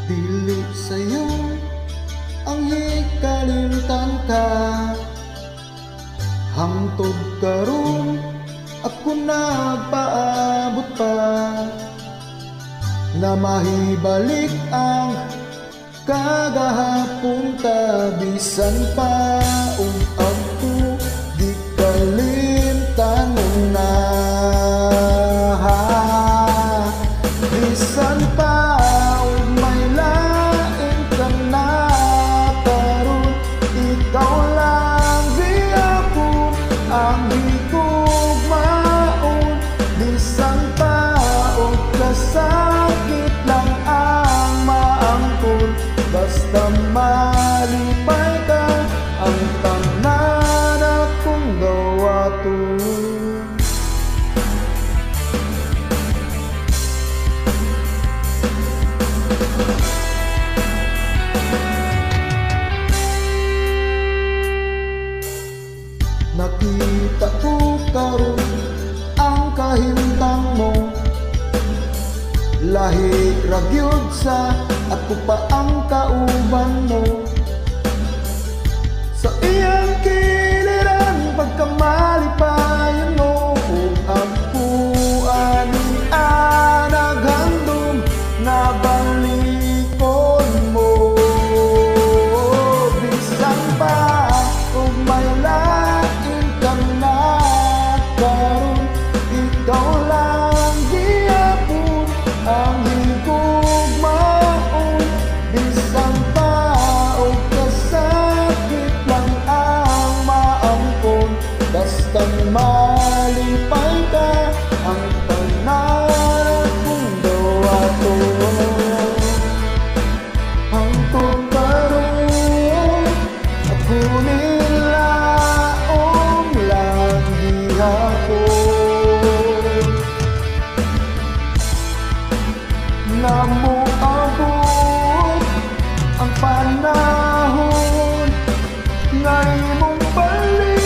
Dili sa'yo ang hikalimtan ka, hangtod karon ako nagpaabot pa, na mahibalik ang kagahapon ta. Bisan pa ug ako di kalimtan mo na, bisan pa sakit lang ang maangkon, basta malipay ka ang tanan akong gawaton. Nakita ko karon ang kahimtang mo, lahi ragyod sa ako pa ang kauban mo. Sa iyang kiliran pagkamalipayon mo, ug ako ani naghandom na balikon mo. Bisan pa ug may lain ka na karon, ikaw lang gihapon ang higugmaon. Bisan pa o kasakit lang ang maangkon, basta malipay ka ang tanan akong gawaton. Hangtod karon ako nilaom lang gihapon, na moabot ang panahon nga imong balikon.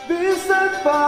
Bisan pa